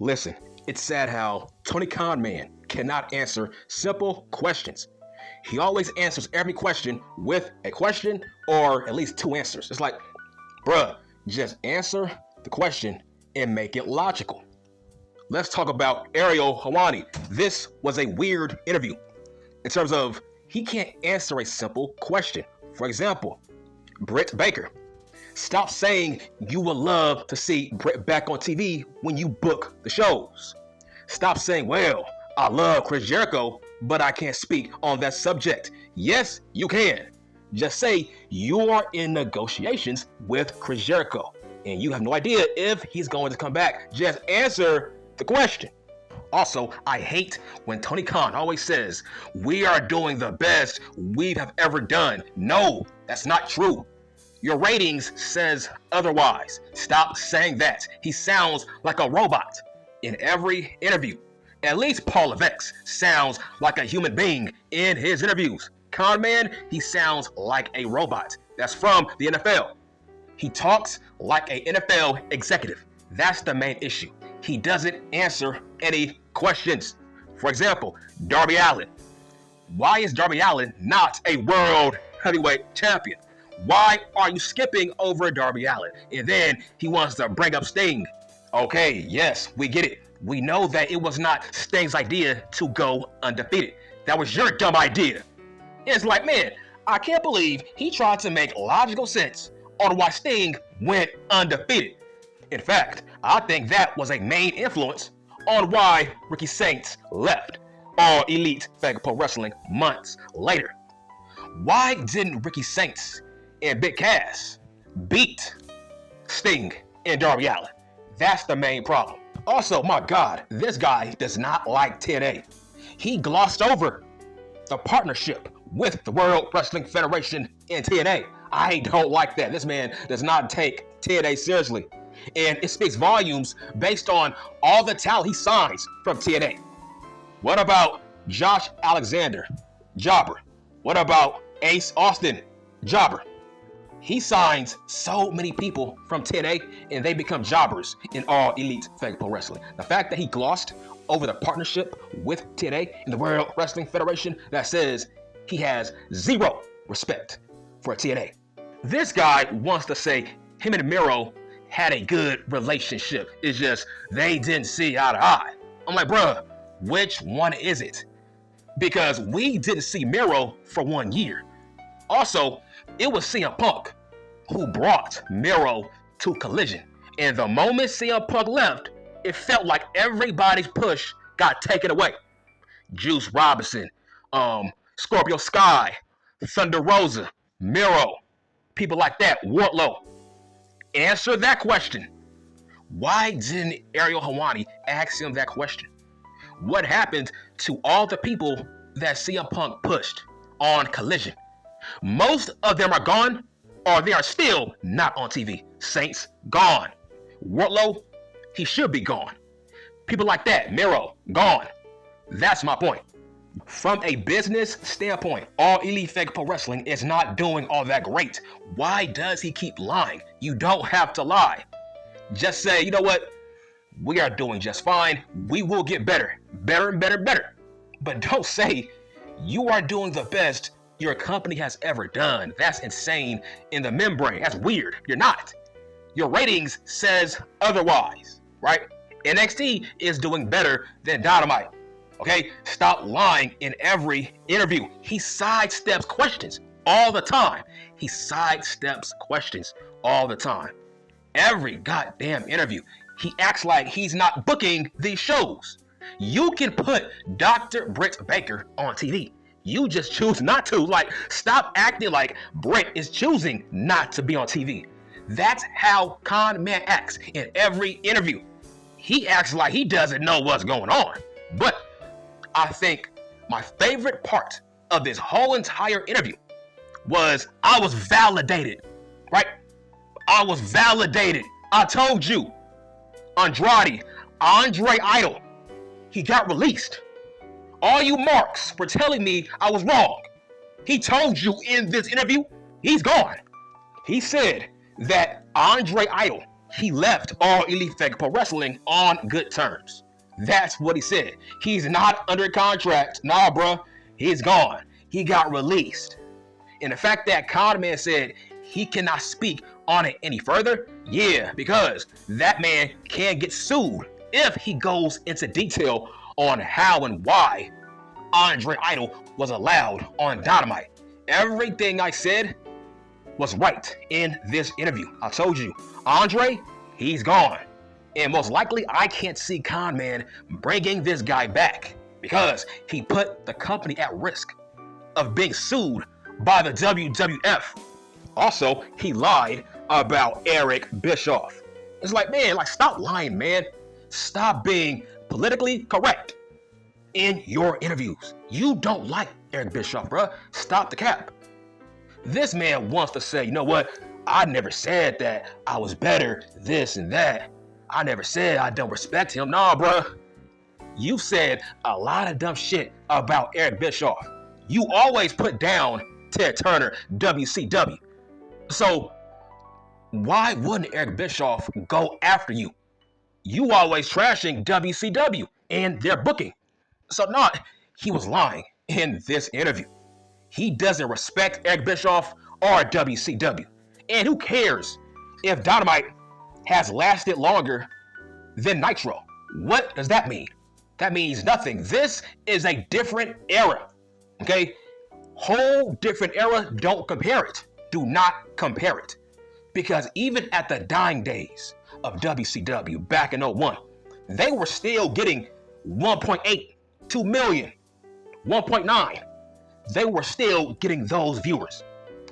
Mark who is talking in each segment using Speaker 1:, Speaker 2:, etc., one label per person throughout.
Speaker 1: Listen, it's sad how Tony Khan man cannot answer simple questions. He always answers every question with a question or at least two answers. It's like, bruh, just answer the question and make it logical. Let's talk about Ariel Helwani. This was a weird interview in terms of he can't answer a simple question. For example, Britt Baker. Stop saying you would love to see Britt back on TV when you book the shows. Stop saying, well, I love Chris Jericho, but I can't speak on that subject. Yes, you can. Just say you are in negotiations with Chris Jericho and you have no idea if he's going to come back. Just answer the question. Also, I hate when Tony Khan always says, we are doing the best we have ever done. No, that's not true. Your ratings says otherwise. Stop saying that. He sounds like a robot in every interview. At least Paul Levesque sounds like a human being in his interviews. Con Man, he sounds like a robot. That's from the NFL. He talks like an NFL executive. That's the main issue. He doesn't answer any questions. For example, Darby Allin. Why is Darby Allin not a world heavyweight champion? Why are you skipping over Darby Allin? And then he wants to bring up Sting. Okay, yes, we get it. We know that it was not Sting's idea to go undefeated. That was your dumb idea. It's like, man, I can't believe he tried to make logical sense on why Sting went undefeated. In fact, I think that was a main influence on why Ricky Saints left All Elite Pro Wrestling months later. Why didn't Ricky Saints and Big Cass beat Sting and Darby Allin? That's the main problem. Also, my God, this guy does not like TNA. He glossed over the partnership with the World Wrestling Federation and TNA. I don't like that. This man does not take TNA seriously. And it speaks volumes based on all the talent he signs from TNA. What about Josh Alexander? Jobber. What about Ace Austin? Jobber. He signs so many people from TNA and they become jobbers in All Elite Pro Wrestling. The fact that he glossed over the partnership with TNA and the World Wrestling Federation, that says he has zero respect for TNA. This guy wants to say him and Miro had a good relationship. It's just they didn't see eye to eye. I'm like, bruh, which one is it? Because we didn't see Miro for 1 year. Also, it was CM Punk who brought Miro to Collision. And the moment CM Punk left, it felt like everybody's push got taken away. Juice Robinson, Scorpio Sky, Thunder Rosa, Miro, people like that, Wardlow. Answer that question. Why didn't Ariel Helwani ask him that question? What happened to all the people that CM Punk pushed on Collision? Most of them are gone, or they are still not on TV. Saints, gone. Wardlow, he should be gone. People like that, Miro, gone. That's my point. From a business standpoint, All Elite Pro Wrestling is not doing all that great. Why does he keep lying? You don't have to lie. Just say, you know what? We are doing just fine. We will get better. Better and better, better. But don't say you are doing the best your company has ever done. That's insane in the membrane. That's weird. You're not. Your ratings says otherwise, right? NXT is doing better than Dynamite. Okay? Stop lying in every interview. He sidesteps questions all the time. He sidesteps questions all the time. Every goddamn interview, he acts like he's not booking these shows. You can put Dr. Britt Baker on TV. You just choose not to. Like, stop acting like Britt is choosing not to be on TV. That's how Con Man acts in every interview. He acts like he doesn't know what's going on. But I think my favorite part of this whole entire interview was I was validated, right? I was validated. I told you, Andrade, Andre Idol, he got released. All you marks were telling me I was wrong. He told you in this interview, he's gone. He said that Andre Idol he left All Elite Fake Pro Wrestling on good terms. That's what he said. He's not under contract. Nah, bruh. He's gone. He got released. And the fact that Conman said he cannot speak on it any further, yeah, because that man can get sued if he goes into detail on how and why Andre Idol was allowed on Dynamite. Everything I said was right in this interview. I told you, Andre, he's gone. And most likely, I can't see Conman bringing this guy back because he put the company at risk of being sued by the WWF. Also, he lied about Eric Bischoff. It's like, man, stop lying, man. Stop being politically correct in your interviews. You don't like Eric Bischoff, bruh. Stop the cap. This man wants to say, you know what? I never said that I was better, this and that. I never said I don't respect him. Nah, bruh. You've said a lot of dumb shit about Eric Bischoff. You always put down Ted Turner, WCW. So why wouldn't Eric Bischoff go after you? You always trashing WCW and their booking. So no, he was lying in this interview. He doesn't respect Eric Bischoff or WCW. And who cares if Dynamite has lasted longer than Nitro? What does that mean? That means nothing. This is a different era. Okay? Whole different era. Don't compare it. Do not compare it. Because even at the dying days of WCW back in 01, they were still getting 1.8, 2 million, 1.9. They were still getting those viewers.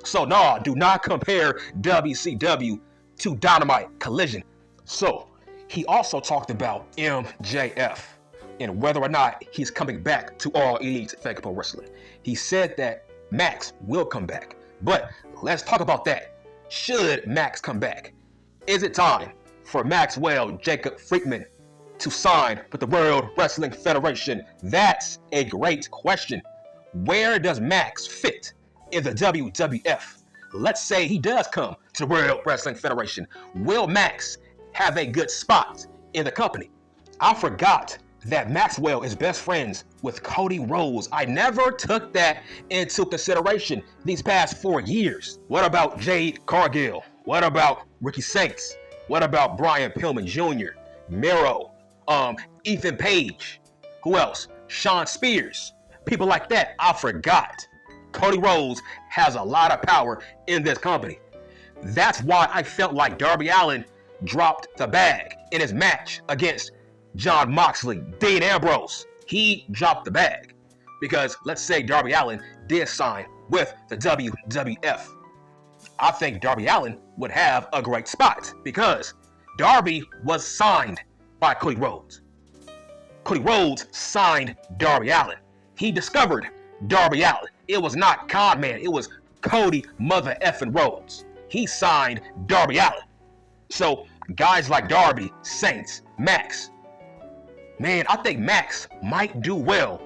Speaker 1: So no, do not compare WCW to Dynamite Collision. So he also talked about MJF and whether or not he's coming back to All Elite Fake Pro Wrestling. He said that Max will come back. But let's talk about that. Should Max come back? Is it time for Maxwell Jacob Friedman to sign with the World Wrestling Federation? That's a great question. Where does Max fit in the WWF? Let's say he does come to the World Wrestling Federation. Will Max have a good spot in the company? I forgot that Maxwell is best friends with Cody Rhodes. I never took that into consideration these past 4 years. What about Jade Cargill? What about Ricky Saints? What about Brian Pillman Jr., Miro, Ethan Page? Who else? Sean Spears. People like that. I forgot. Cody Rhodes has a lot of power in this company. That's why I felt like Darby Allin dropped the bag in his match against Jon Moxley, Dean Ambrose. He dropped the bag because let's say Darby Allin did sign with the WWF. I think Darby Allin would have a great spot because Darby was signed by Cody Rhodes. Cody Rhodes signed Darby Allin. He discovered Darby Allin. It was not Conman. It was Cody mother effing Rhodes. He signed Darby Allin. So guys like Darby, Saints, Max. Man, I think Max might do well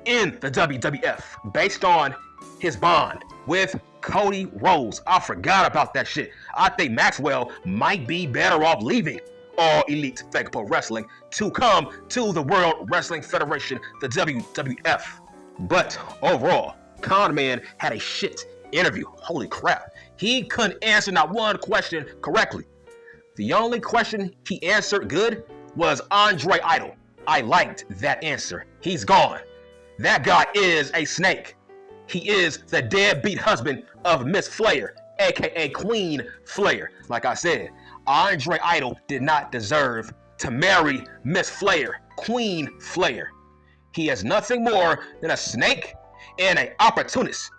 Speaker 1: in the WWF based on his bond with Cody Rhodes. I forgot about that shit. I think Maxwell might be better off leaving All Elite Fake Pro Wrestling to come to the World Wrestling Federation, the WWF. But overall, Conman had a shit interview. Holy crap. He couldn't answer not one question correctly. The only question he answered good was Andre Idol. I liked that answer. He's gone. That guy is a snake. He is the deadbeat husband of Miss Flair, aka Queen Flair. Like I said, Andre Idol did not deserve to marry Miss Flair, Queen Flair. He is nothing more than a snake and an opportunist.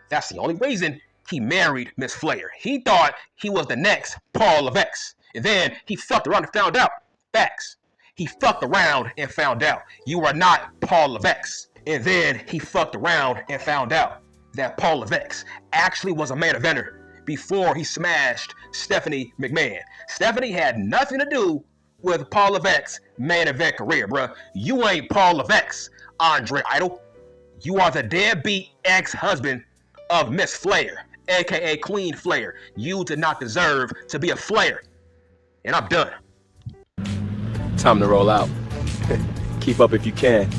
Speaker 1: That's the only reason he married Miss Flair. He thought he was the next Paul Levesque. And then he fucked around and found out. Facts. He fucked around and found out you are not Paul Levesque. And then he fucked around and found out that Paul Levesque actually was a main eventer before he smashed Stephanie McMahon. Stephanie had nothing to do with Paul Levesque's main event career, bruh. You ain't Paul Levesque, Andre Idol. You are the deadbeat ex-husband of Miss Flair, aka Queen Flair. You did not deserve to be a Flair. and I'm done.
Speaker 2: Time to roll out. Keep up if you can.